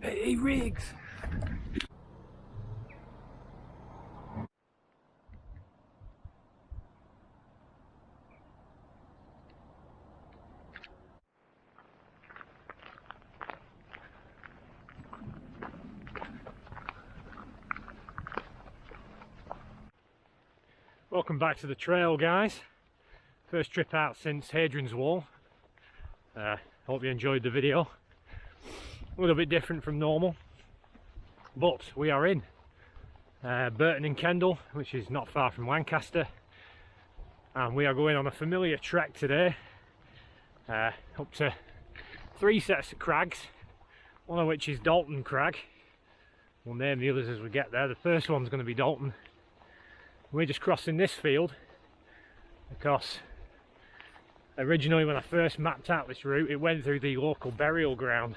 Hey, Riggs! Welcome back to the trail, guys. First trip out since Hadrian's Wall. Hope you enjoyed the video. A little bit different from normal, but we are in Burton and Kendal, which is not far from Lancaster, and we are going on a familiar trek today, up to 3 sets of crags, one of which is Dalton Crag. We'll name the others as we get there. The first one's going to be Dalton. We're just crossing this field because originally when I first mapped out this route it went through the local burial ground,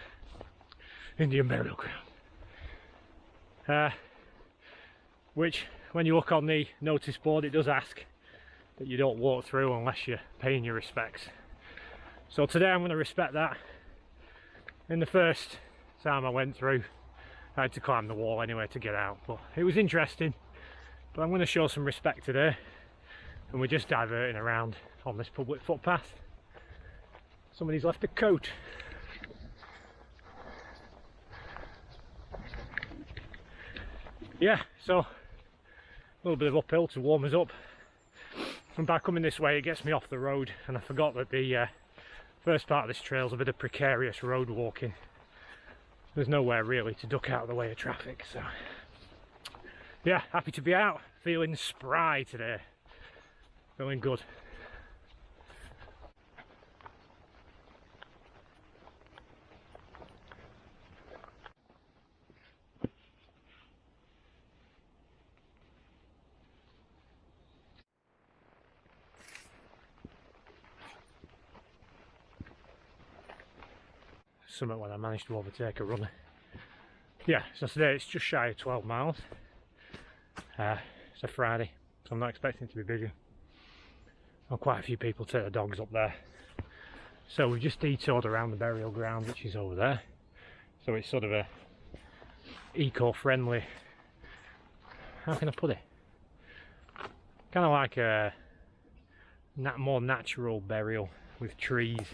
Indian burial ground, which when you look on the notice board it does ask that you don't walk through unless you're paying your respects. So today I'm going to respect that. In the first time I went through I had to climb the wall anyway to get out, but it was interesting. But I'm going to show some respect today, and we're just diverting around on this public footpath. Somebody's left a coat. Yeah, so a little bit of uphill to warm us up. And by coming this way it gets me off the road, and I forgot that the first part of this trail is a bit of precarious road walking. There's nowhere really to duck out of the way of traffic, so yeah, happy to be out, feeling spry today, feeling good. Something when I managed to overtake a runner. Yeah, so today it's just shy of 12 miles. It's a Friday, so I'm not expecting it to be busy. Well, quite a few people take their dogs up there. So we've just detoured around the burial ground, which is over there. So it's sort of a eco-friendly, how can I put it? Kind of like a more natural burial with trees.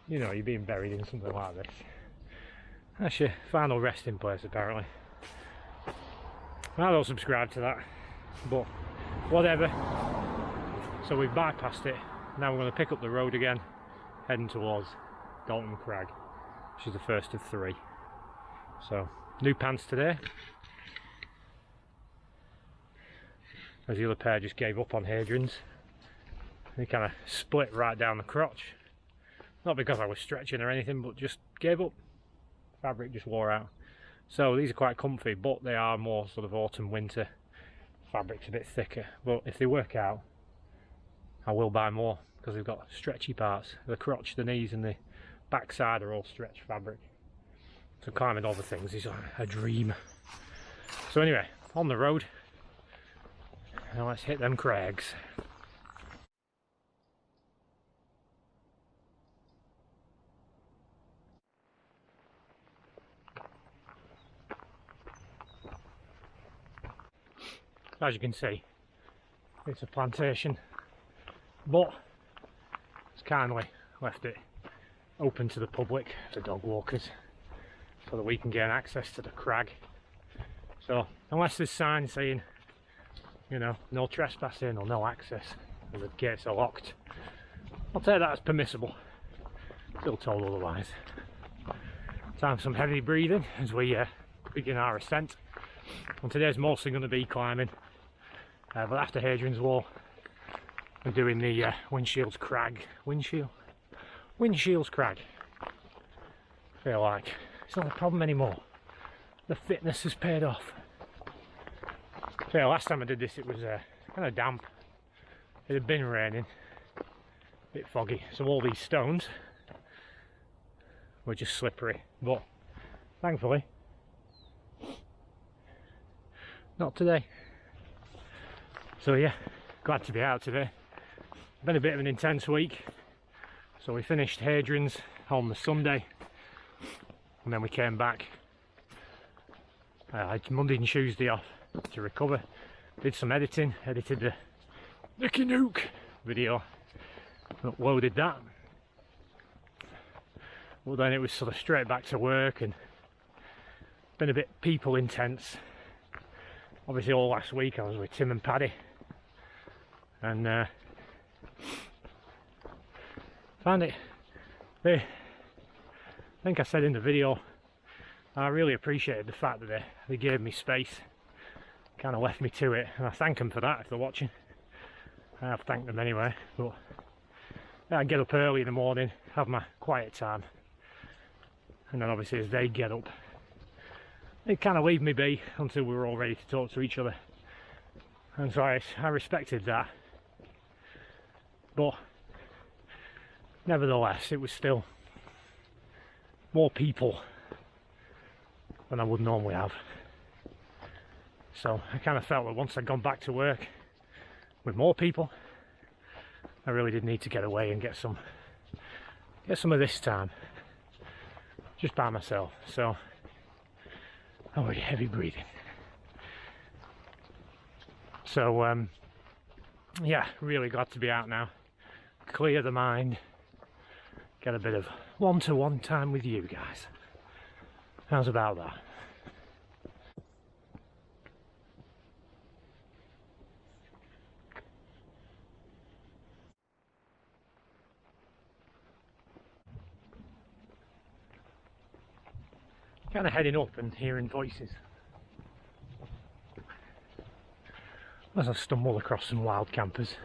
You know, you're being buried in something like this. That's your final resting place apparently. I don't subscribe to that, but whatever. So we've bypassed it. Now we're going to pick up the road again, heading towards Dalton Crag, which is the first of 3. So, new pants today. As the other pair just gave up on Hadrian's. They kind of split right down the crotch. Not because I was stretching or anything, but just gave up. Fabric just wore out. So these are quite comfy, but they are more sort of autumn winter. Fabric's a bit thicker, but if they work out I will buy more because they've got stretchy parts. The crotch, the knees and the backside are all stretch fabric. So climbing over things is a dream. So anyway, on the road. Now let's hit them crags. As you can see, it's a plantation, but it's kindly left it open to the public, to dog walkers, so that we can gain access to the crag. So unless there's signs saying, you know, no trespassing or no access, and the gates are locked, I'll take that as permissible. Still told otherwise. Time for some heavy breathing as we begin our ascent. And today's mostly going to be climbing. But after Hadrian's Wall, we're doing the Windshields Crag. Windshields Crag. I feel like it's not a problem anymore. The fitness has paid off. So yeah, last time I did this it was kind of damp. It had been raining, a bit foggy. So all these stones were just slippery. But thankfully, not today. So yeah, glad to be out today. Been a bit of an intense week. So we finished Hadrian's on the Sunday, and then we came back I had Monday and Tuesday off to recover. Did some editing, edited the Nicky Nuke video, uploaded that. Well, then it was sort of straight back to work, and been a bit people intense. Obviously all last week I was with Tim and Paddy, and found it, I think I said in the video, I really appreciated the fact that they gave me space, kind of left me to it, and I thank them for that if they're watching. I have thanked them anyway, but I get up early in the morning, have my quiet time, and then obviously as they get up, they kind of leave me be until we were all ready to talk to each other, and so I respected that. But nevertheless, it was still more people than I would normally have. So I kind of felt that once I'd gone back to work with more people, I really did need to get away and get some of this time just by myself. So I'm really heavy breathing. So yeah, really glad to be out now, clear the mind, get a bit of one-to-one time with you guys. How's about that? Kind of heading up and hearing voices as I stumble across some wild campers.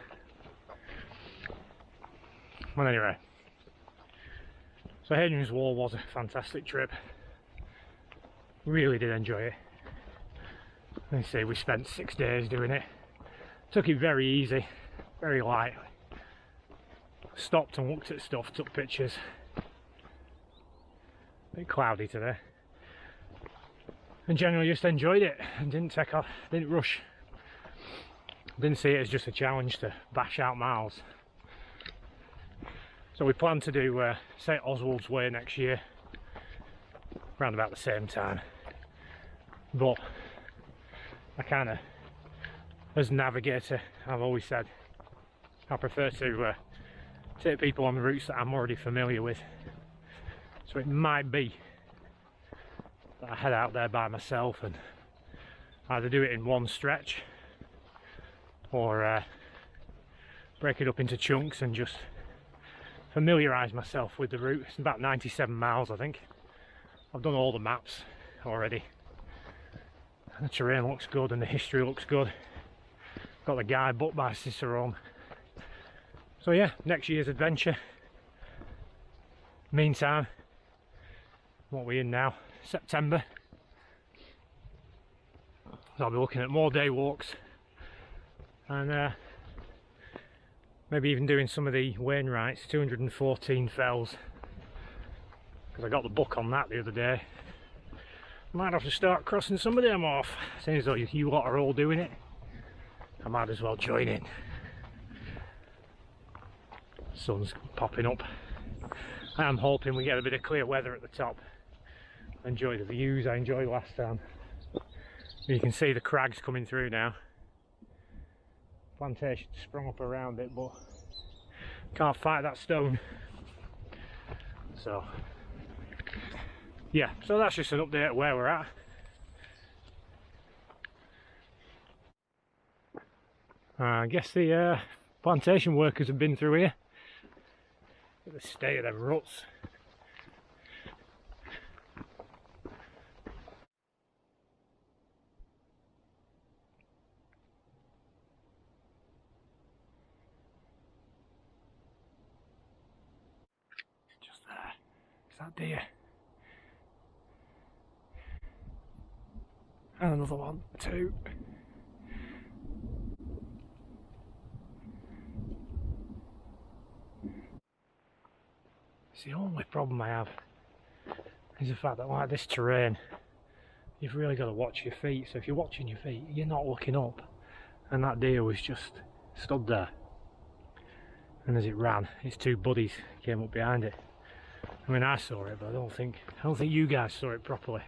Well, anyway, so Hadrian's Wall was a fantastic trip. Really did enjoy it. Let me see, we spent 6 days doing it. Took it very easy, very light. Stopped and looked at stuff, took pictures. A bit cloudy today. And generally just enjoyed it and didn't take off, didn't rush. Didn't see it as just a challenge to bash out miles. So we plan to do St Oswald's Way next year, around about the same time. But I kind of, as navigator, I've always said I prefer to take people on the routes that I'm already familiar with. So it might be that I head out there by myself and either do it in one stretch or break it up into chunks and just familiarise myself with the route. It's about 97 miles, I think. I've done all the maps already. The terrain looks good and the history looks good. Got the guide book by Cicerone. So yeah, next year's adventure. Meantime, what are we in now? September. So I'll be looking at more day walks and maybe even doing some of the Wainwrights, 214 fells, because I got the book on that the other day. Might have to start crossing some of them off, seeing as though you lot are all doing it. I might as well join in. Sun's popping up. I'm hoping we get a bit of clear weather at the top. Enjoy the views I enjoyed last time. You can see the crags coming through now. Plantation sprung up around it, but can't fight that stone. So yeah, so that's just an update of where we're at. I guess the plantation workers have been through here. Look at the state of them ruts. Just there. Is that deer? And another one, two. It's the only problem I have is the fact that, like this terrain, you've really got to watch your feet. So if you're watching your feet, you're not looking up. And that deer was just stood there. And as it ran, its two buddies came up behind it. I mean, I saw it, but I don't think you guys saw it properly.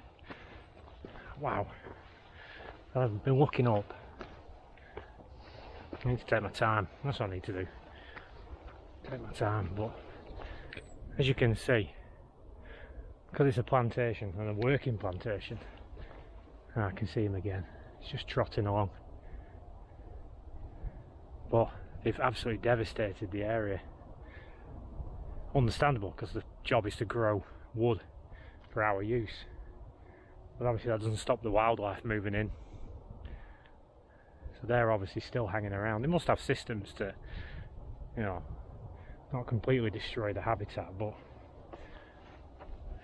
wow. I've been looking up. I need to take my time. That's what I need to do. Take my time, but as you can see, because it's a plantation and a working plantation, I can see him again. He's just trotting along. But they've absolutely devastated the area. Understandable, because the job is to grow wood for our use. But obviously that doesn't stop the wildlife moving in. So they're obviously still hanging around. They must have systems to, you know, not completely destroy the habitat, but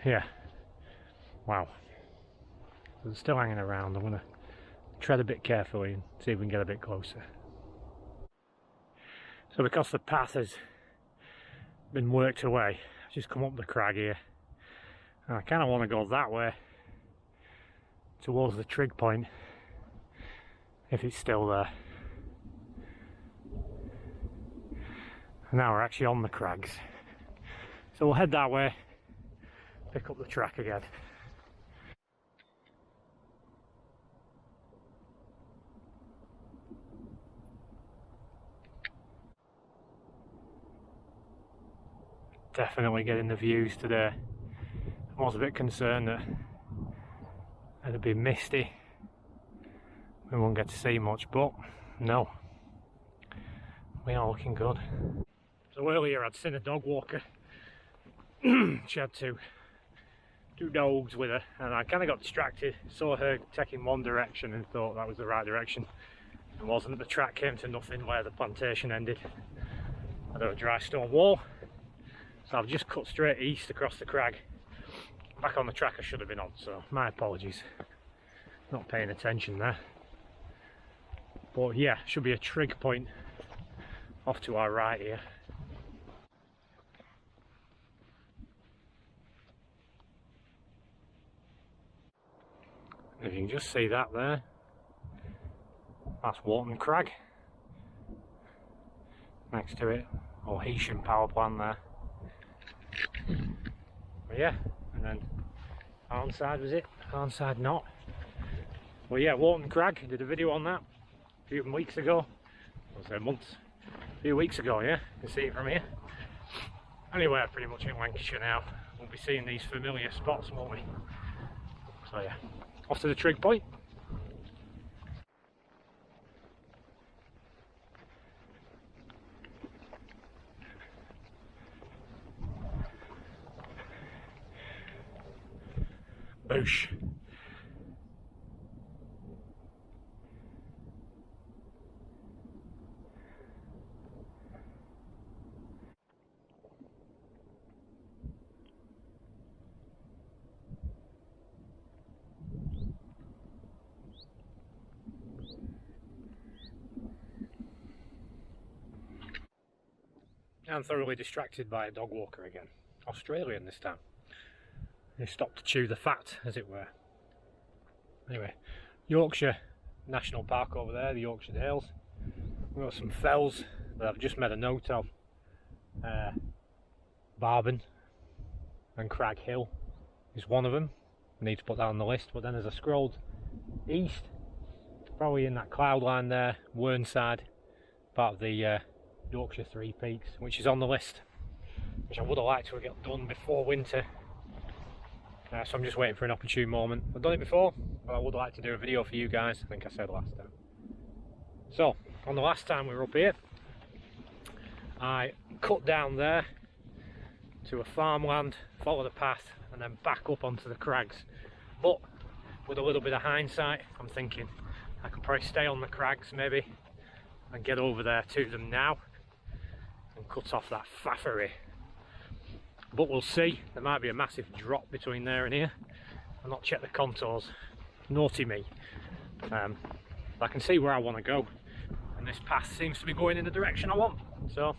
yeah, wow. So they're still hanging around. I'm going to tread a bit carefully and see if we can get a bit closer. So because the path has been worked away, I've just come up the crag here, and I kind of want to go that way towards the trig point if it's still there. And now we're actually on the crags, so we'll head that way, pick up the track again. Definitely getting the views today. I was a bit concerned that it'd be misty, we won't get to see much, but no, we are looking good. So earlier I'd seen a dog walker. She had two dogs with her, and I kind of got distracted, saw her taking one direction and thought that was the right direction. It wasn't. The track came to nothing where the plantation ended. I had a dry stone wall, so I've just cut straight east across the crag, back on the track I should have been on, so my apologies, not paying attention there. But yeah, should be a trig point off to our right here. If you can just see that there, that's Dalton Crag. Next to it, old Haitian power plant there. But yeah, and then Arnside was it? Arnside Knott. Well yeah, Dalton Crag, I did a video on that a few weeks ago. I say months. A few weeks ago, yeah, you can see it from here. Anyway, pretty much in Lancashire now. We'll be seeing these familiar spots, won't we? So yeah, off to the trig point. Boosh. I'm thoroughly distracted by a dog walker again. Australian this time. They stopped to chew the fat, as it were. Anyway, Yorkshire National Park over there, the Yorkshire Dales. We've got some fells that I've just made a note of. Barben and Crag Hill is one of them. I need to put that on the list, but then as I scrolled east, probably in that cloud line there, Whernside, part of the Yorkshire Three Peaks, which is on the list, which I would have liked to have got done before winter. So I'm just waiting for an opportune moment. I've done it before, but I would like to do a video for you guys, I think I said last time. So, on the last time we were up here, I cut down there to a farmland, follow the path, and then back up onto the crags. But with a little bit of hindsight, I'm thinking I could probably stay on the crags maybe and get over there to them now and cut off that faffery. But we'll see. There might be a massive drop between there and here. I've not checked the contours. Naughty me. I can see where I want to go, and this path seems to be going in the direction I want. So,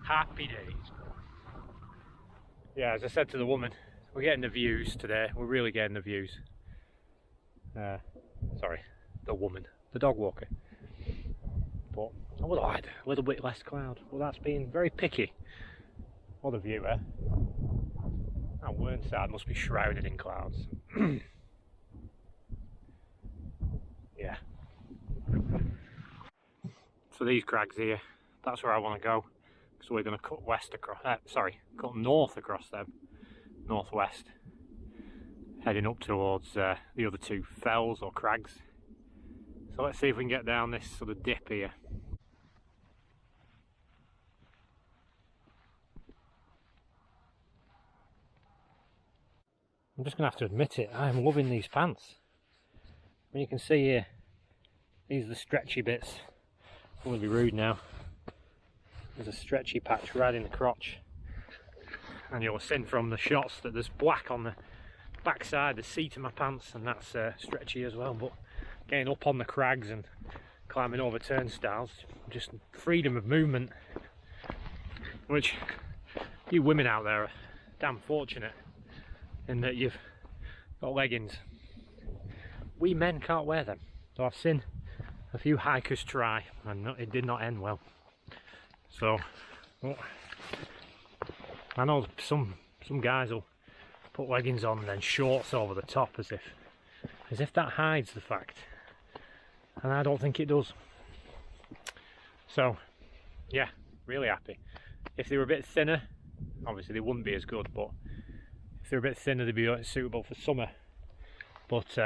happy days. Yeah, as I said to the woman, we're getting the views today. We're really getting the views. Sorry, the woman, the dog walker. But I would have liked a little bit less cloud. Well, that's being very picky. What a view, eh? That Whernside must be shrouded in clouds. So these crags here, that's where I want to go. So we're going to cut west across, cut north across them, northwest, heading up towards the other two fells or crags. So let's see if we can get down this sort of dip here. I'm just going to have to admit it, I am loving these pants. And you can see here, these are the stretchy bits. I'm going to be rude now. There's a stretchy patch right in the crotch. And you'll have seen from the shots that there's black on the back side, the seat of my pants, and that's stretchy as well. But getting up on the crags and climbing over turnstiles, just freedom of movement, which you women out there are damn fortunate in that you've got leggings. We men can't wear them. So I've seen a few hikers try and it did not end well. So well, I know some guys will put leggings on and then shorts over the top as if that hides the fact, and I don't think it does. So yeah, really happy. If they were a bit thinner, obviously they wouldn't be as good, but if they're a bit thinner they'd be suitable for summer. But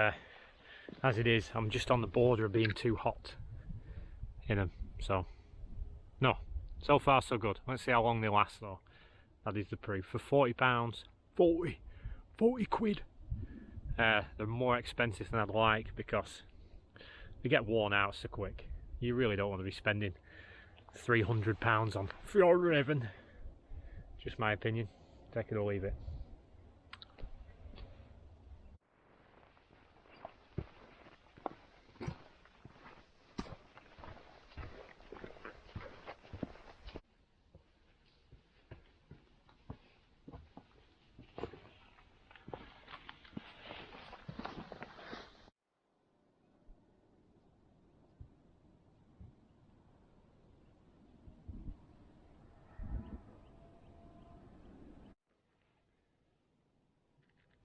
as it is, I'm just on the border of being too hot in them. So no, so far so good. Let's see how long they last though. That is the proof. For £40, 40 quid. They're more expensive than I'd like because they get worn out so quick. You really don't want to be spending £300 on Farleton. Just my opinion. Take it or leave it.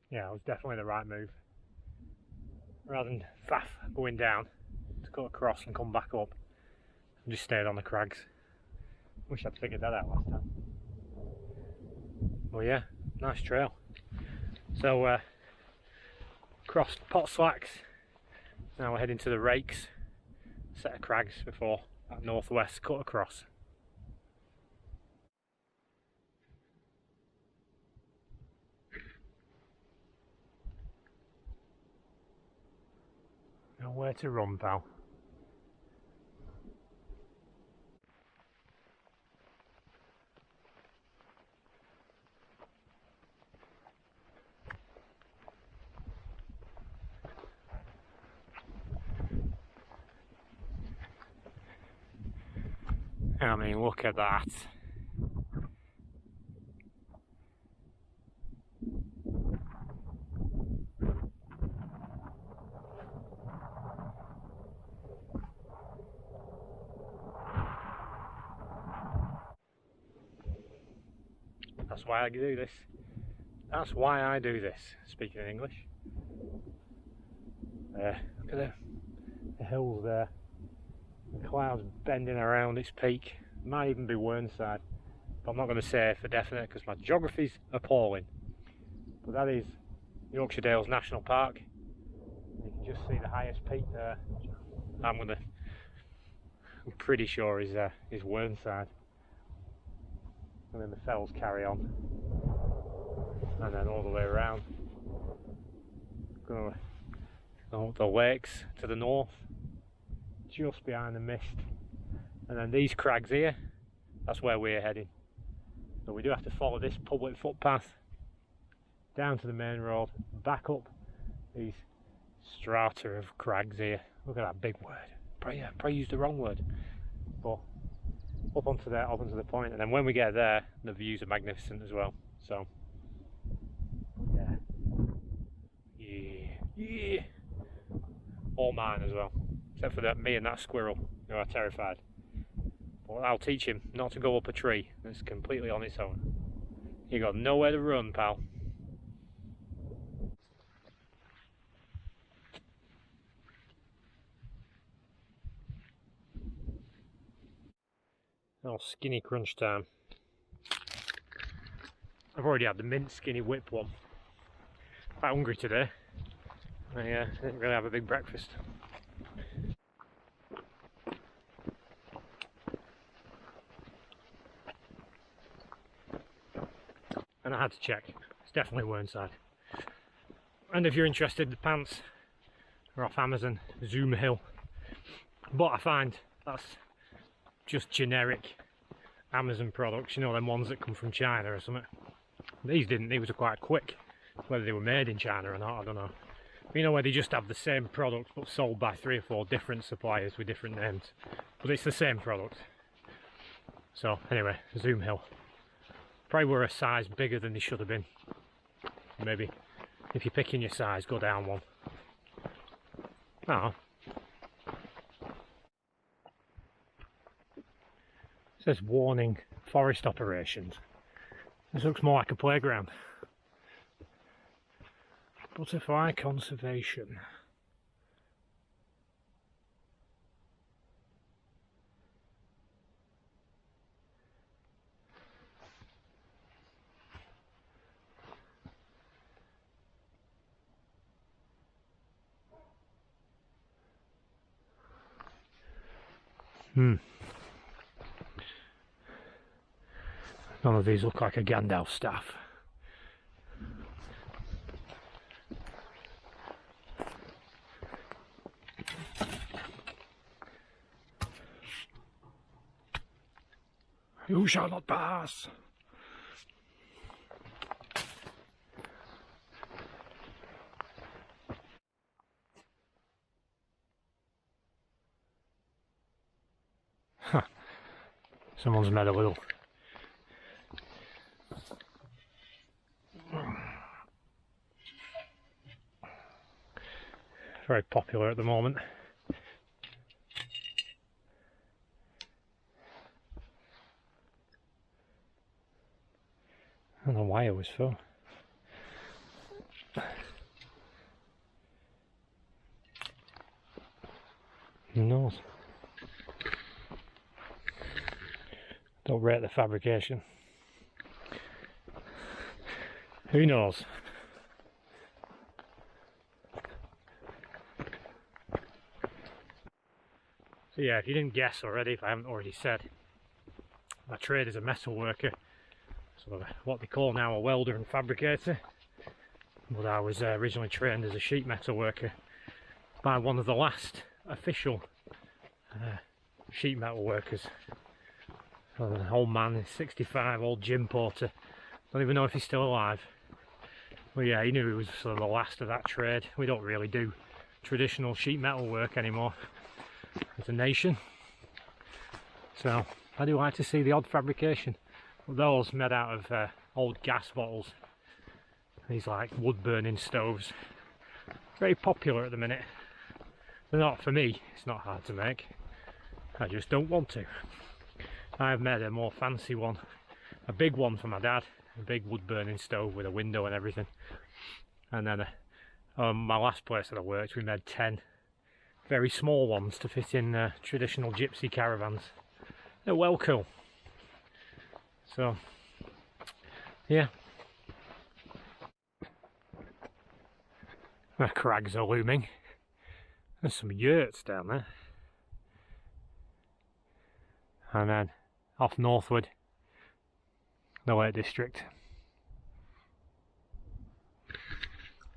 Yeah, it was definitely the right move. Rather than faff going down to cut across and come back up, I just stayed on the crags. Wish I'd figured that out last time. Well, yeah, nice trail. So crossed Pot Slacks. Now we're heading to the Rakes. Set of crags before that northwest cut across. Nowhere to run, pal. I mean, look at that. That's why I do this. That's why I do this, speaking in English. Look at the hills there. The clouds bending around its peak. Might even be Whernside. But I'm not going to say for definite because my geography's appalling. But that is Yorkshire Dales National Park. You can just see the highest peak there. I'm pretty sure is Whernside. And then the fells carry on. And then all the way around. Go the lakes to the north. Just behind the mist. And then these crags here, that's where we're heading. So we do have to follow this public footpath down to the main road, back up these strata of crags here. Look at that big word. Probably used the wrong word. But up onto there, up onto the point, and then when we get there, the views are magnificent as well. So yeah, all mine as well, except for that me and that squirrel who are terrified. But I'll teach him not to go up a tree that's completely on its own. You got nowhere to run, pal. Oh, skinny crunch time. I've already had the mint skinny whip one. Quite hungry today. I didn't really have a big breakfast. And I had to check. It's definitely Whernside. And if you're interested, the pants are off Amazon, Zoom Hill. But I find that's just generic Amazon products, you know, them ones that come from China or something. These didn't, these were quite quick. Whether they were made in China or not, I don't know. But you know where they just have the same product but sold by 3 or 4 different suppliers with different names. But it's the same product. So anyway, Zoom Hill. Probably were a size bigger than they should have been. Maybe if you're picking your size, go down one. Oh. It says warning, forest operations. This looks more like a playground. Butterfly conservation. None of these look like a Gandalf staff. You shall not pass. Huh. Someone's made a little very popular at the moment. I don't know why it was for. Who knows? Don't rate the fabrication. Who knows? So yeah, if you didn't guess already, if I haven't already said, my trade is a metal worker, sort of what they call now a welder and fabricator. But I was originally trained as a sheet metal worker by one of the last official sheet metal workers. An old man, he's 65, old Jim Porter. Don't even know if he's still alive. Well, yeah, he knew he was sort of the last of that trade. We don't really do traditional sheet metal work anymore as a nation. So I do like to see the odd fabrication. Those made out of old gas bottles. These like wood burning stoves. Very popular at the minute. They're not for me, it's not hard to make. I just don't want to. I've made a more fancy one. A big one for my dad. A big wood burning stove with a window and everything. And then my last place that I worked, we made 10 very small ones to fit in traditional gypsy caravans. They're well cool. So, yeah. The crags are looming. There's some yurts down there. And then off northward, the Lake District.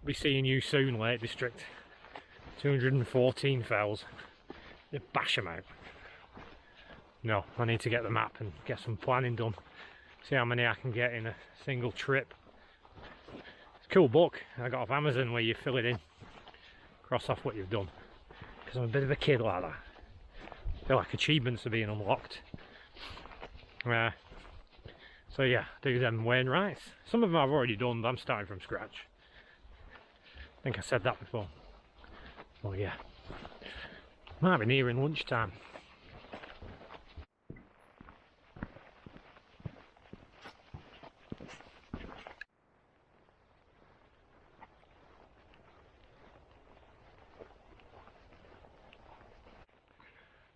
Be seeing you soon, Lake District. 214 fowls. You bash them out. No, I need to get the map and get some planning done. See how many I can get in a single trip. It's a cool book I got off Amazon where you fill it in, cross off what you've done. Because I'm a bit of a kid like that. I feel like achievements are being unlocked. So yeah, do them Wainwrights. Some of them I've already done, but I'm starting from scratch. I think I said that before. Oh yeah. Might be nearing lunchtime.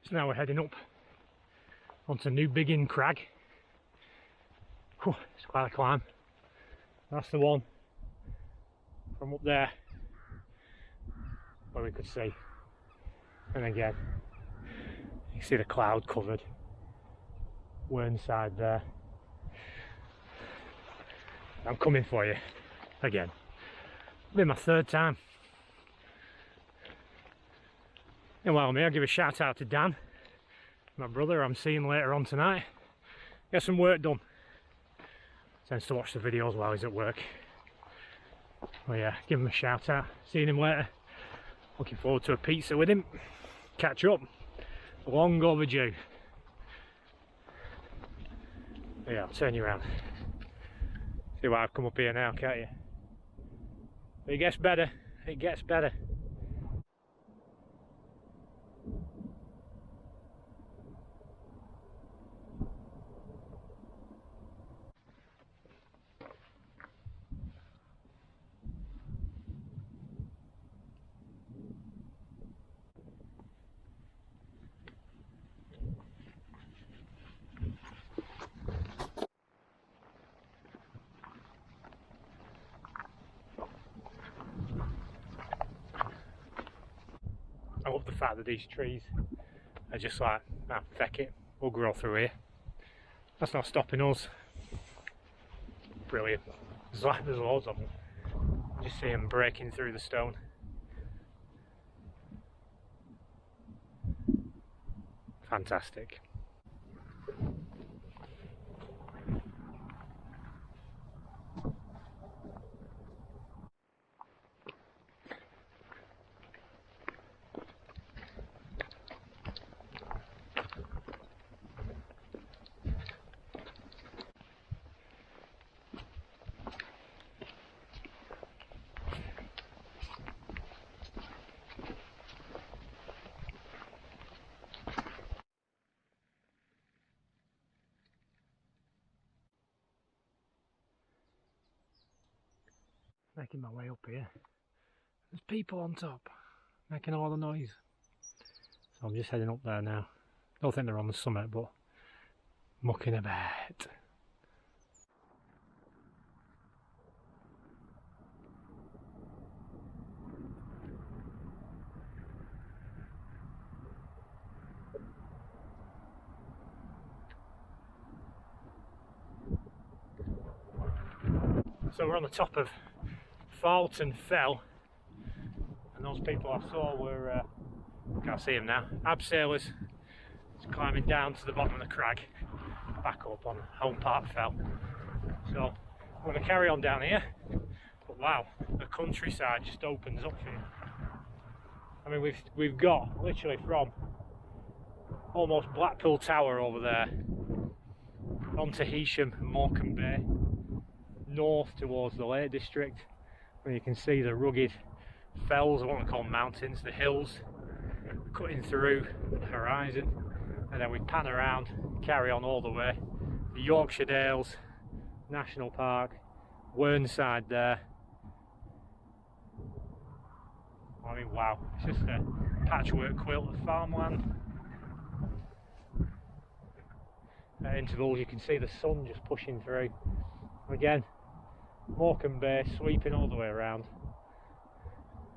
So now we're heading up onto New Biggin Crag. Whew, it's quite a climb. That's the one from up there where we could see. And again, you see the cloud covered Whernside there. I'm coming for you again. It'll be my third time. And while I'm here, I'll give a shout out to Dan, my brother I'm seeing later on tonight. Get some work done. Tends to watch the videos while he's at work. Well, yeah, give him a shout out. Seeing him later. Looking forward to a pizza with him. Catch up. Long overdue. Yeah, I'll turn you around. See why I've come up here now, can't you? It gets better. It gets better. I love the fact that these trees are just like, nah, feck it, we'll grow through here. That's not stopping us. Brilliant. There's loads of them. Just see them breaking through the stone. Fantastic. Making my way up here. There's people on top making all the noise. So I'm just heading up there now. Don't think they're on the summit, but mucking about. So we're on the top of Farleton Fell, and those people I saw were, can't see them now, abseilers climbing down to the bottom of the crag, back up on Home Park Fell. So I'm going to carry on down here, but wow, the countryside just opens up here. I mean, we've got literally from almost Blackpool Tower over there onto Heysham and Morecambe Bay, north towards the Lake District, where you can see the rugged fells, I want to call them mountains, the hills cutting through the horizon, and then we pan around, carry on all the way, the Yorkshire Dales National Park, Whernside there. I mean, wow, it's just a patchwork quilt of farmland. At intervals you can see the sun just pushing through. Again, Morecambe Bay sweeping all the way around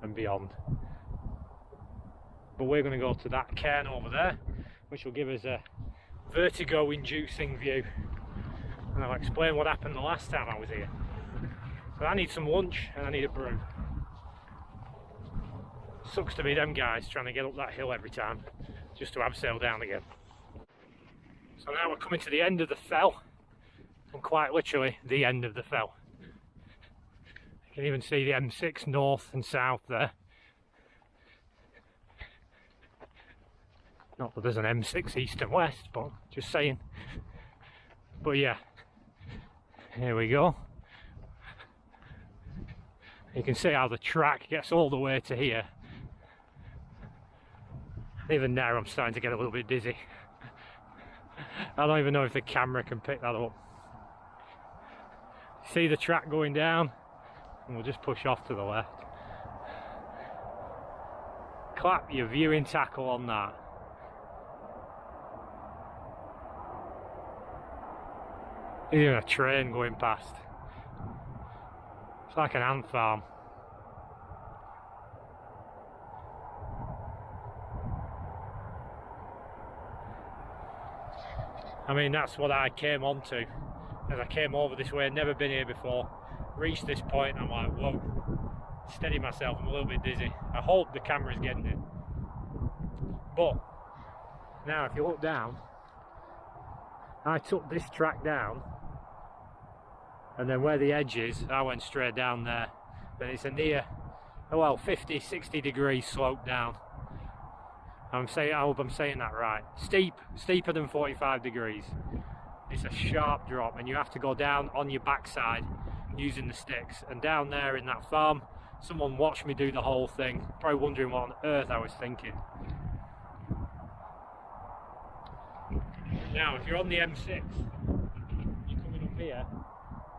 and beyond. But we're going to go to that cairn over there, which will give us a vertigo inducing view, and I'll explain what happened the last time I was here. So I need some lunch and I need a brew. Sucks to be them guys trying to get up that hill every time just to abseil down again. So now we're coming to the end of the fell, and quite literally the end of the fell. You can even see the M6 north and south there. Not that there's an M6 east and west, but just saying. But yeah, here we go. You can see how the track gets all the way to here. Even now I'm starting to get a little bit dizzy. I don't even know if the camera can pick that up. See the track going down, and we'll just push off to the left. Clap your viewing tackle on that. There's even a train going past. It's like an ant farm. I mean, that's what I came onto as I came over this way. Never been here before. Reached this point, I'm like, whoa, steady myself, I'm a little bit dizzy. I hope the camera's getting it. But now if you look down, I took this track down, and then where the edge is, I went straight down there. But it's a near, well, 50, 60 degrees slope down. I hope I'm saying that right. Steeper than 45 degrees. It's a sharp drop, and you have to go down on your backside using the sticks. And down there in that farm, someone watched me do the whole thing, probably wondering what on earth I was thinking. Now, if you're on the M6, you're coming up here.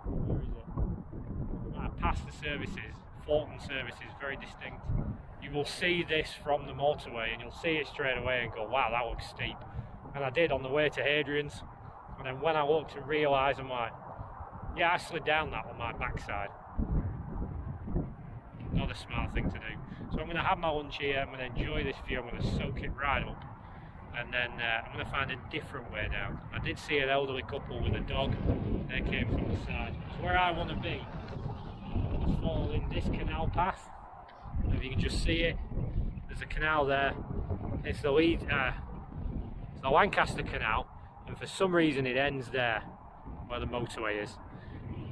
Where is it? Right, past the services, Farleton services, very distinct. You will see this from the motorway, and you'll see it straight away and go, wow, that looks steep. And I did on the way to Hadrian's, and then when I looked and realised, I'm like, yeah, I slid down that on my backside. Not a smart thing to do. So I'm going to have my lunch here, I'm going to enjoy this view, I'm going to soak it right up, and then I'm going to find a different way down. I did see an elderly couple with a dog, they came from the side. So where I want to be is following this canal path. If you can just see it, there's a canal there. It's the Lancaster canal, and for some reason it ends there where the motorway is.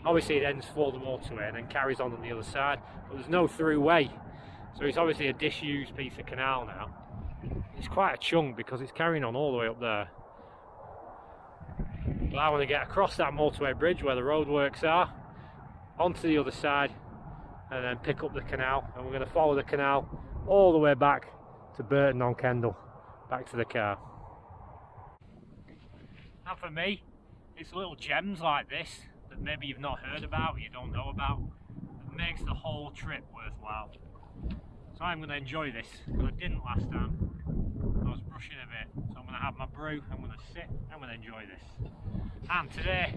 Obviously it ends for the motorway and then carries on the other side, but there's no through way, so it's obviously a disused piece of canal now. It's quite a chunk because it's carrying on all the way up there. But I want to get across that motorway bridge where the roadworks are, onto the other side, and then pick up the canal, and we're going to follow the canal all the way back to Burton-on-Kendall, back to the car. And for me, it's little gems like this that maybe you've not heard about, you don't know about, that makes the whole trip worthwhile. So I'm going to enjoy this, because I didn't last time. I was rushing a bit, so I'm going to have my brew, I'm going to sit, I'm going to enjoy this. And today,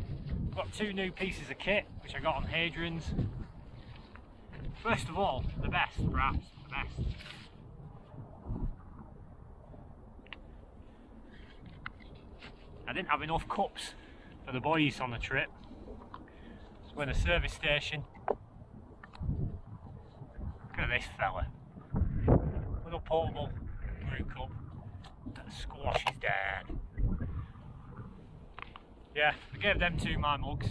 I've got two new pieces of kit, which I got on Hadrian's. First of all, the best, perhaps, the best. I didn't have enough cups for the boys on the trip. So we're in a service station. Look at this fella. Little portable brew cup that squashes down. Yeah, I gave them two my mugs,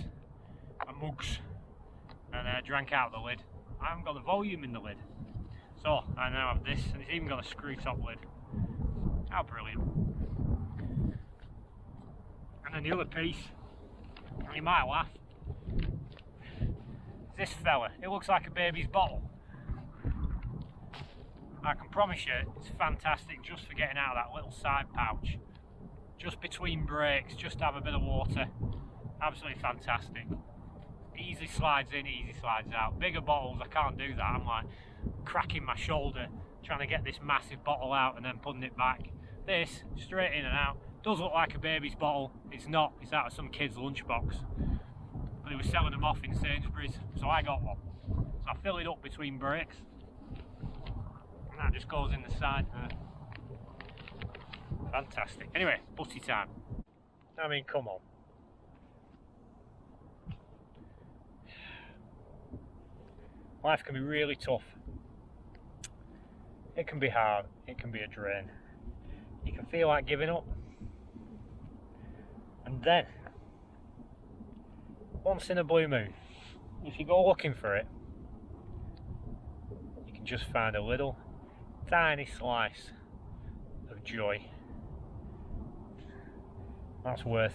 and I drank out the lid. I haven't got the volume in the lid, so I now have this, and it's even got a screw top lid. How brilliant. And then the other piece, and you might laugh, is this fella. It looks like a baby's bottle. I can promise you it's fantastic just for getting out of that little side pouch, just between breaks, just to have a bit of water. Absolutely fantastic. Easy slides in, easy slides out. Bigger bottles, I can't do that. I'm like cracking my shoulder trying to get this massive bottle out and then putting it back. This, straight in and out. Does look like a baby's bottle. It's not, it's out of some kid's lunchbox. But they were selling them off in Sainsbury's, so I got one. So I fill it up between breaks, and that just goes in the side there. Fantastic. Anyway, butty time. I mean, come on. Life can be really tough. It can be hard, it can be a drain. You can feel like giving up. And then, once in a blue moon, if you go looking for it, you can just find a little tiny slice of joy. That's worth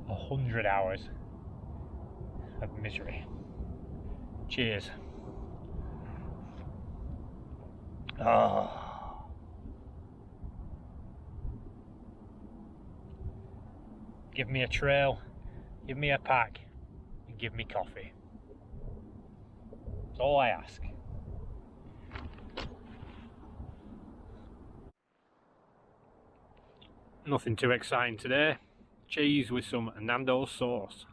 100 hours of misery. Cheers. Oh. Give me a trail, give me a pack, and give me coffee. That's all I ask. Nothing too exciting today. cheese with some Nando's sauce.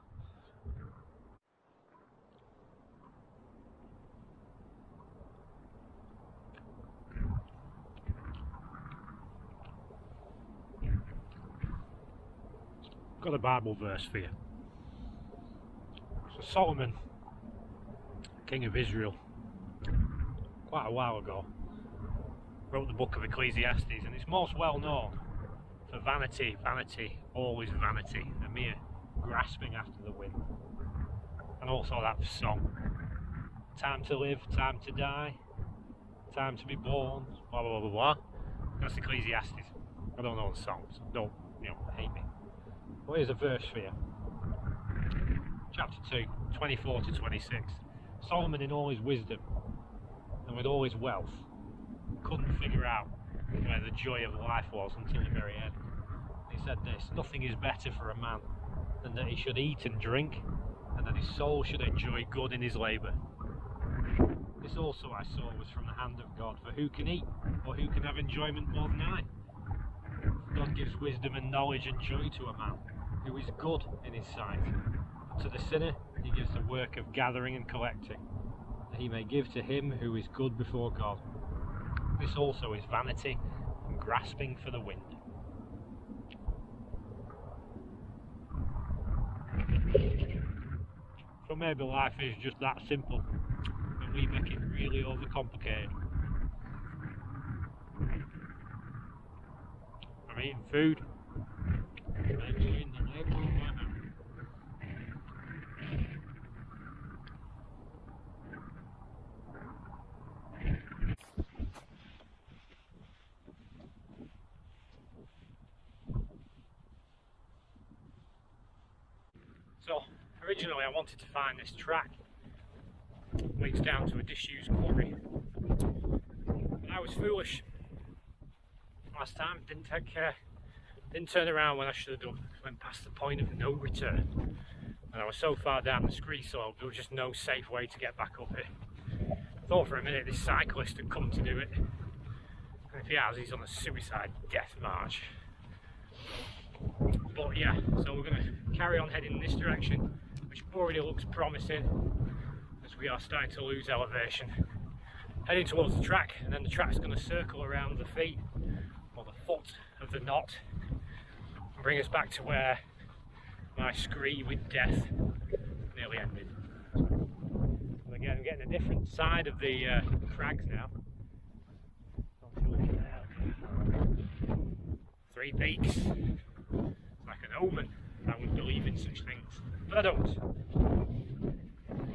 Got a Bible verse for you. So Solomon, king of Israel, quite a while ago, wrote the book of Ecclesiastes, and it's most well known for vanity, vanity, always vanity, a mere grasping after the wind. And also that song, time to live, time to die, time to be born, blah blah blah blah. That's Ecclesiastes. I don't know the songs, don't, hate me. Well, here's a verse for you. Chapter 2, 24 to 26. Solomon in all his wisdom and with all his wealth couldn't figure out where the joy of life was until the very end. He said this: nothing is better for a man than that he should eat and drink, and that his soul should enjoy good in his labour. This also I saw was from the hand of God, for who can eat, or who can have enjoyment more than I? God gives wisdom and knowledge and joy to a man who is good in his sight. But to the sinner he gives the work of gathering and collecting, that he may give to him who is good before God. This also is vanity and grasping for the wind. So maybe life is just that simple, and we make it really overcomplicated. I'm eating food. So originally I wanted to find this track leads down to a disused quarry. But I was foolish last time, didn't turn around when I should have done. Went past the point of no return, and I was so far down the scree slope there was just no safe way to get back up it. I thought for a minute this cyclist had come to do it, and if he has, he's on a suicide death march. But yeah, so we're going to carry on heading in this direction, which already looks promising as we are starting to lose elevation. Heading towards the track, and then the track's going to circle around the feet, or the foot of the Knott, and bring us back to where my scree with death nearly ended. And again, I'm getting a different side of the crags now. 3 peaks. It's like an omen. I would believe in such things, but I don't. Oh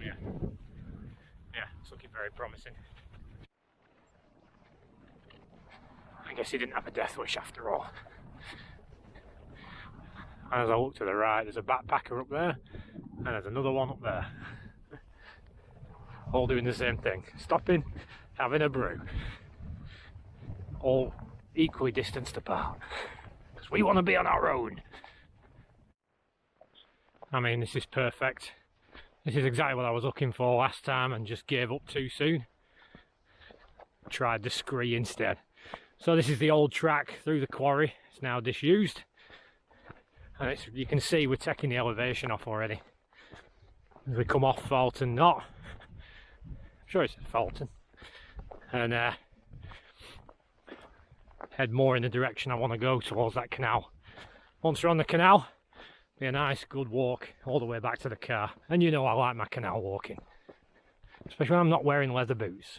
yeah, it's looking very promising. I guess he didn't have a death wish after all. And as I look to the right, there's a backpacker up there, and there's another one up there. All doing the same thing, stopping, having a brew. All equally distanced apart, because we want to be on our own. I mean, this is perfect. This is exactly what I was looking for last time and just gave up too soon. Tried the scree instead. So this is the old track through the quarry. It's now disused, and you can see we're taking the elevation off already as we come off Farleton Knott. I'm sure it's Farleton, and head more in the direction I want to go, towards that canal. Once we're on the canal, be a nice good walk all the way back to the car. And you know I like my canal walking, especially when I'm not wearing leather boots.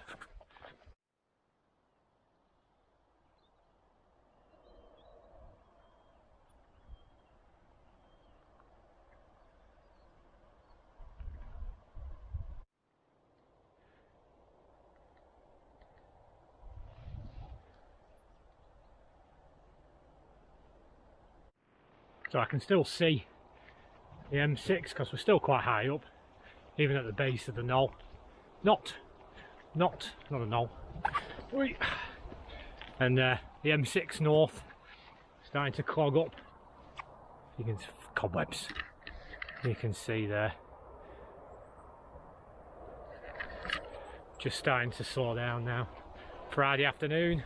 So I can still see the M6 because we're still quite high up, even at the base of the knoll. Not a knoll. And the M6 north starting to clog up. You can cobwebs. You can see there. Just starting to slow down now. Friday afternoon.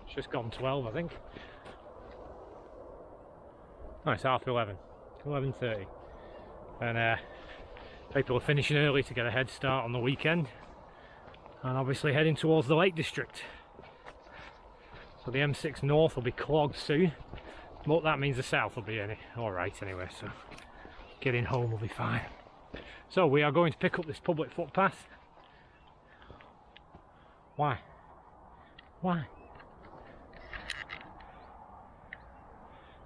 It's just gone 12, I think. Oh, it's 11:30, 11:30, and people are finishing early to get a head start on the weekend, and obviously heading towards the Lake District. So the M6 North will be clogged soon, but that means the South will be alright anyway, so getting home will be fine. So we are going to pick up this public footpath. Why? Why?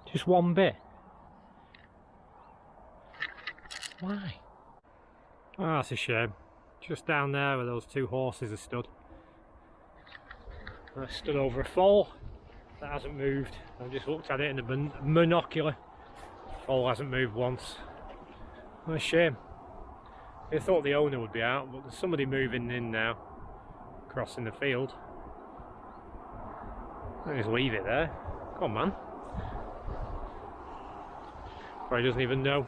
Just one bit. Why? Oh, that's a shame. Just down there where those two horses are stood. I stood over a foal that hasn't moved. I've just looked at it in the monocular. Foal hasn't moved once. What a shame. I thought the owner would be out, but there's somebody moving in now, crossing the field. I'll just leave it there. Come on, man. Probably doesn't even know.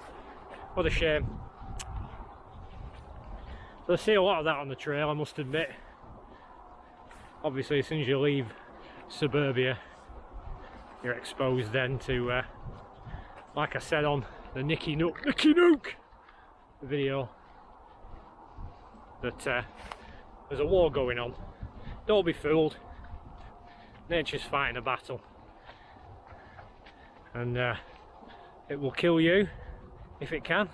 What a shame. So I see a lot of that on the trail, I must admit. Obviously, as soon as you leave suburbia, you're exposed then to, like I said on the Nicky Nook video, that there's a war going on. Don't be fooled. Nature's fighting a battle, and it will kill you if it can,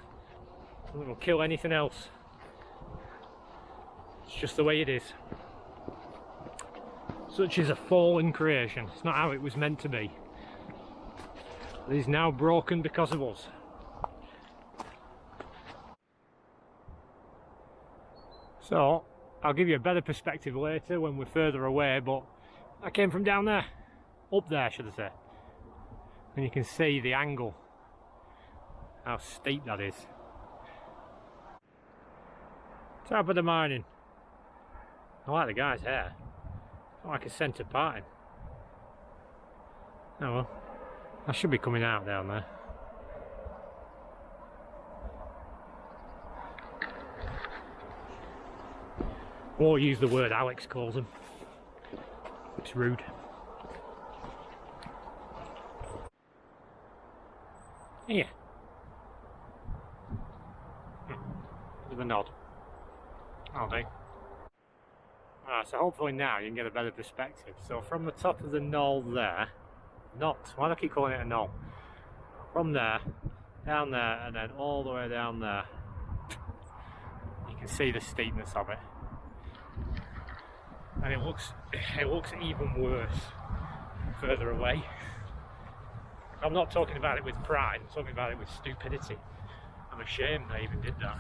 and it will kill anything else. It's just the way it is. Such is a fallen creation. It's not how it was meant to be. It is now broken because of us. So, I'll give you a better perspective later when we're further away, but I came from down there, up there should I say, and you can see the angle, how steep that is. Top of the morning. I like the guy's hair, it's like a centre parting. Oh well, I should be coming out down there. Or use the word Alex calls them. It's rude. Here. With a nod. I'll do. Alright, so hopefully now you can get a better perspective. So from the top of the knoll there, Knott, why do I keep calling it a knoll? From there, down there, and then all the way down there, you can see the steepness of it. And it looks even worse further away. I'm not talking about it with pride, I'm talking about it with stupidity. I'm ashamed I even did that.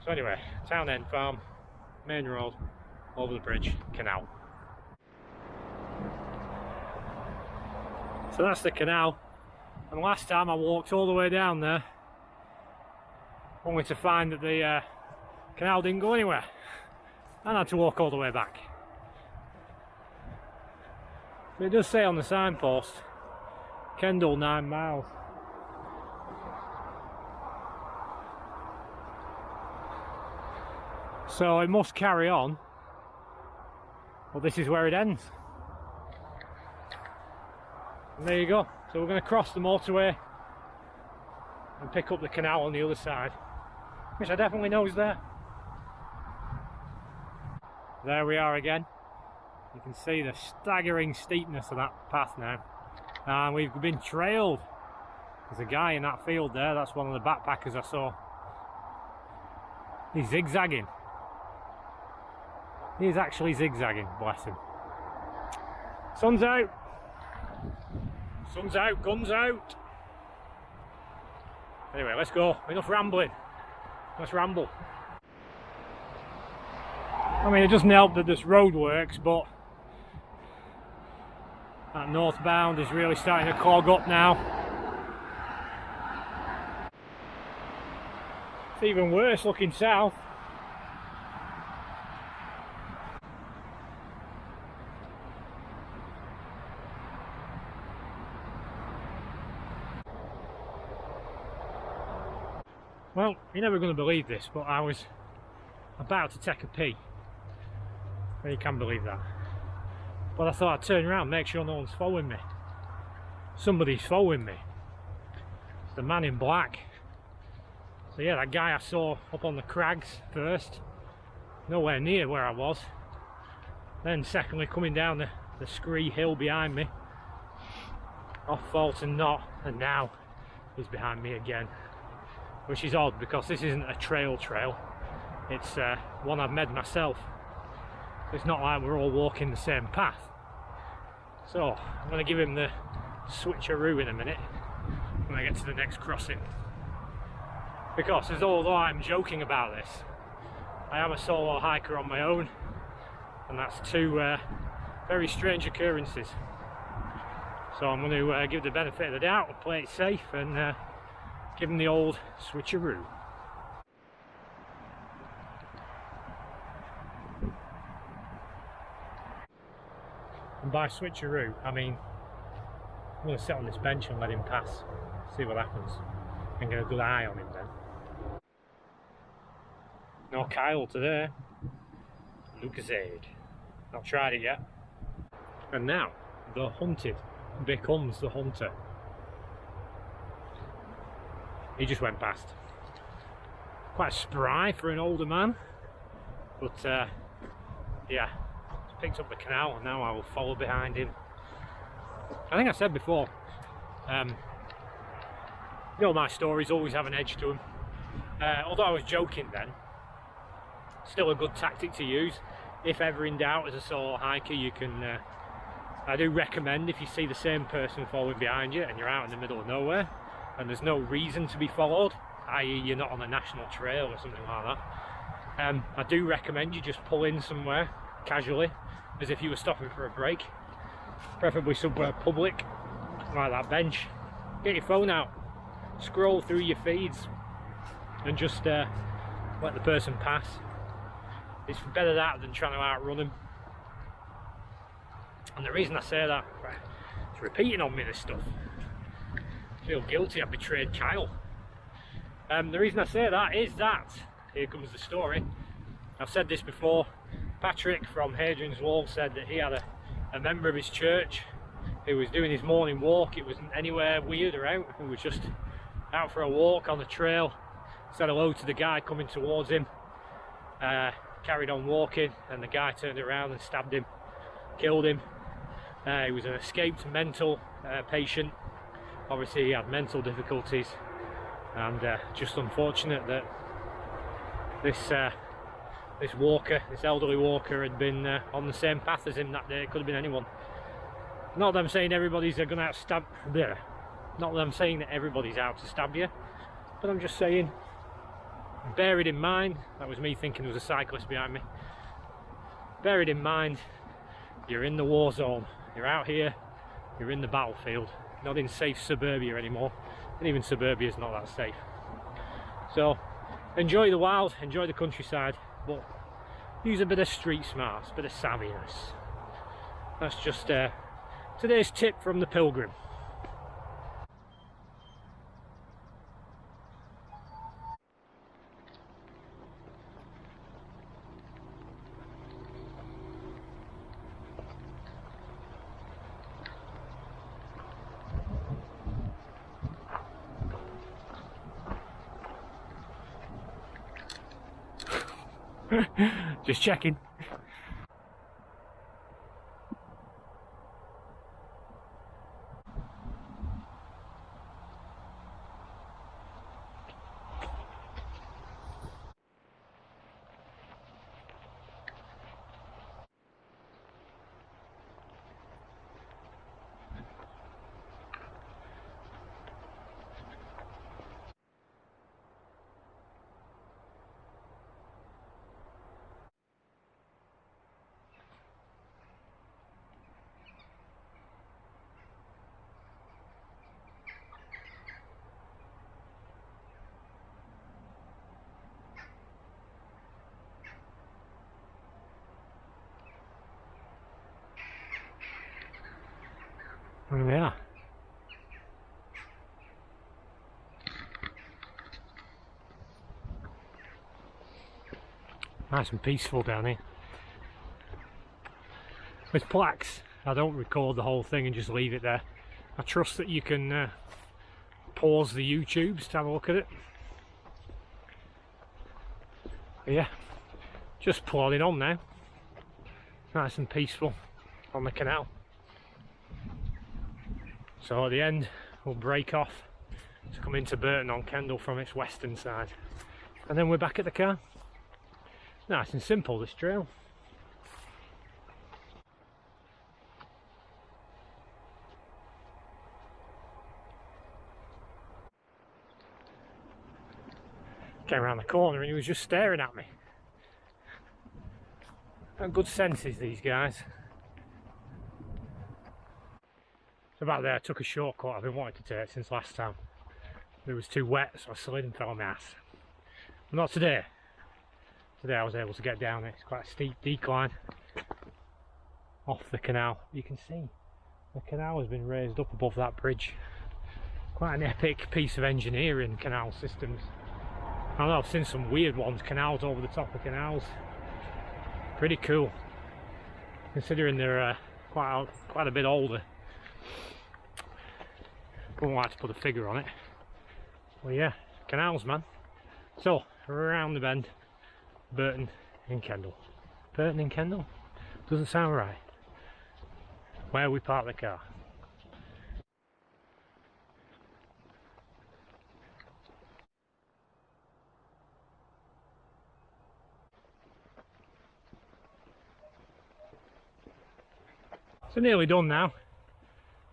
So anyway, Town End Farm, main road, over the bridge, canal. So that's the canal, and last time I walked all the way down there only to find that the canal didn't go anywhere. I had to walk all the way back. But it does say on the signpost, Kendal 9 miles. So it must carry on, but this is where it ends. And there you go. So we're going to cross the motorway and pick up the canal on the other side, which I definitely know is there. There we are again. You can see the staggering steepness of that path now. And we've been trailed. There's a guy in that field there, that's one of the backpackers I saw. He's zigzagging. He's actually zigzagging, bless him. Sun's out. Sun's out, guns out. Anyway, let's go. Enough rambling. Let's ramble. I mean, it doesn't help that this road works, but that northbound is really starting to clog up now. It's even worse looking south. Well, you're never going to believe this, but I was about to take a pee. You can believe that. But I thought I'd turn around, make sure no one's following me. Somebody's following me. the man in black. So yeah, that guy I saw up on the crags first, nowhere near where I was. Then secondly, coming down the scree hill behind me, off Farleton Knott, and now he's behind me again. Which is odd, because this isn't a trail, it's one I've made myself. It's not like we're all walking the same path. So I'm going to give him the switcheroo in a minute when I get to the next crossing. Because although I'm joking about this, I am a solo hiker on my own, and that's two very strange occurrences. So I'm going to give the benefit of the doubt and play it safe and give him the old switcheroo. And by switcheroo, I mean I'm going to sit on this bench and let him pass, see what happens, and get a good eye on him then. No Kyle today, Lucasade. Not tried it yet. And now, the hunted becomes the hunter. He just went past. Quite spry for an older man, but yeah, he's picked up the canal and now I will follow behind him. I think I said before, you know, my stories always have an edge to them. Although I was joking then, still a good tactic to use. If ever in doubt as a solo hiker, you can, I do recommend, if you see the same person following behind you and you're out in the middle of nowhere and there's no reason to be followed, i.e. you're not on a national trail or something like that, I do recommend you just pull in somewhere casually as if you were stopping for a break, preferably somewhere public like that bench. Get your phone out, scroll through your feeds and just let the person pass. It's better that than trying to outrun him. And the reason I say that, it's repeating on me this stuff. I feel guilty, I betrayed Kyle. The reason I say that is that, here comes the story. I've said this before. Patrick from Hadrian's Wall said that he had a member of his church who was doing his morning walk. It wasn't anywhere weird or out, he was just out for a walk on the trail. Said hello to the guy coming towards him. Carried on walking and the guy turned around and stabbed him, killed him. He was an escaped mental patient. Obviously he had mental difficulties, and just unfortunate that this walker, this elderly walker, had been on the same path as him that day. It could have been anyone. Not that I'm saying everybody's going to stab there. Not that I'm saying that everybody's out to stab you, but I'm just saying, bear it in mind. That was me thinking there was a cyclist behind me. Bear it in mind, you're in the war zone. You're out here, you're in the battlefield, not in safe suburbia anymore. And even suburbia is not that safe. So enjoy the wild, enjoy the countryside, but use a bit of street smarts, a bit of savviness. That's just today's tip from the pilgrim. Just checking. Yeah. Nice and peaceful down here. With plaques, I don't record the whole thing and just leave it there. I trust that you can pause the YouTubes to have a look at it. But yeah, just plodding on now, nice and peaceful on the canal. So at the end we'll break off to come into Burton on Kendal from its western side, and then we're back at the car. Nice and simple, this trail. Came around the corner and he was just staring at me. Got good senses, these guys. So back there I took a shortcut I've been wanting to take since last time. It was too wet, so I slid and fell on my ass. But not today. Today I was able to get down it. It's quite a steep decline off the canal. You can see the canal has been raised up above that bridge. Quite an epic piece of engineering, canal systems. I know I've seen some weird ones, canals over the top of canals. Pretty cool, considering they're quite a bit older. Wouldn't like to put a figure on it. Well, yeah, canals, man. So around the bend, Burton in Kendal. Burton in Kendal? Doesn't sound right. Where we park the car. So nearly done now.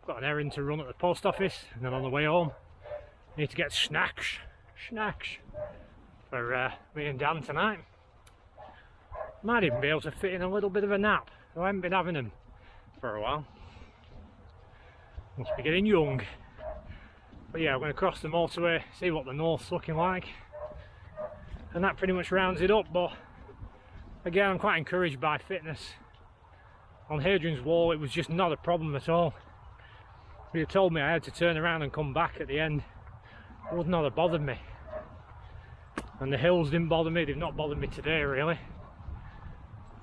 Got an errand to run at the post office, and then on the way home need to get snacks for me and Dan tonight. Might even be able to fit in a little bit of a nap. I haven't been having them for a while. Must be getting young. But yeah, I'm going to cross the motorway, see what the north's looking like, and that pretty much rounds it up. But again, I'm quite encouraged by fitness. On Hadrian's Wall it was just not a problem at all. If you told me I had to turn around and come back at the end, it would not have bothered me. And the hills didn't bother me, they've not bothered me today really.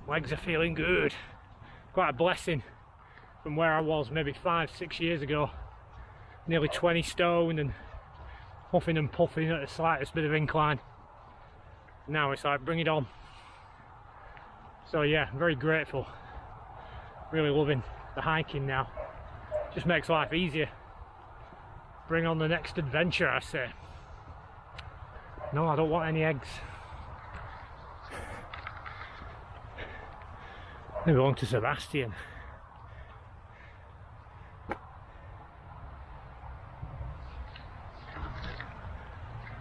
Legs are feeling good. Quite a blessing from where I was maybe 5-6 years ago. Nearly 20 stone and huffing and puffing at the slightest bit of incline. Now it's like, bring it on. So yeah, I'm very grateful. Really loving the hiking now. Just makes life easier. Bring on the next adventure, I say. No, I don't want any eggs. They belong to Sebastian.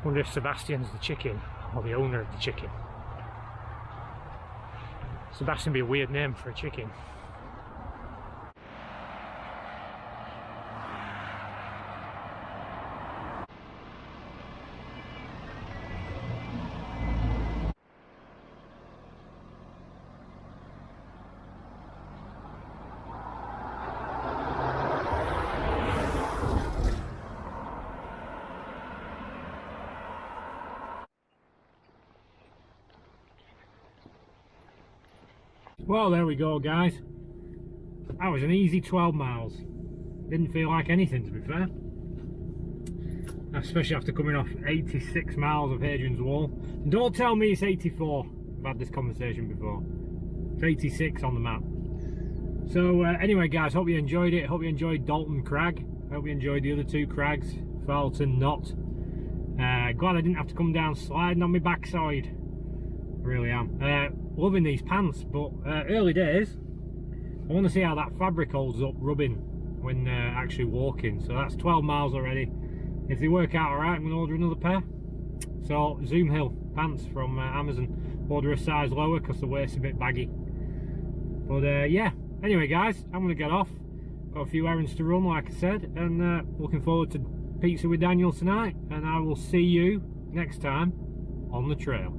Wonder if Sebastian's the chicken or the owner of the chicken. Sebastian would be a weird name for a chicken. Well, there we go, guys. That was an easy 12 miles. Didn't feel like anything, to be fair. Especially after coming off 86 miles of Hadrian's Wall. And don't tell me it's 84. I've had this conversation before. It's 86 on the map. So anyway, guys, hope you enjoyed it. Hope you enjoyed Dalton Crag. Hope you enjoyed the other two crags, Farleton, Knott. Glad I didn't have to come down sliding on my backside. I really am. Loving these pants, but early days. I want to see how that fabric holds up rubbing when actually walking. So that's 12 miles already. If they work out alright, I'm going to order another pair. So Zoom Hill pants from Amazon. Order a size lower because the waist's a bit baggy. But yeah, anyway guys, I'm going to get off. Got a few errands to run, like I said, and looking forward to pizza with Daniel tonight. And I will see you next time on the trail.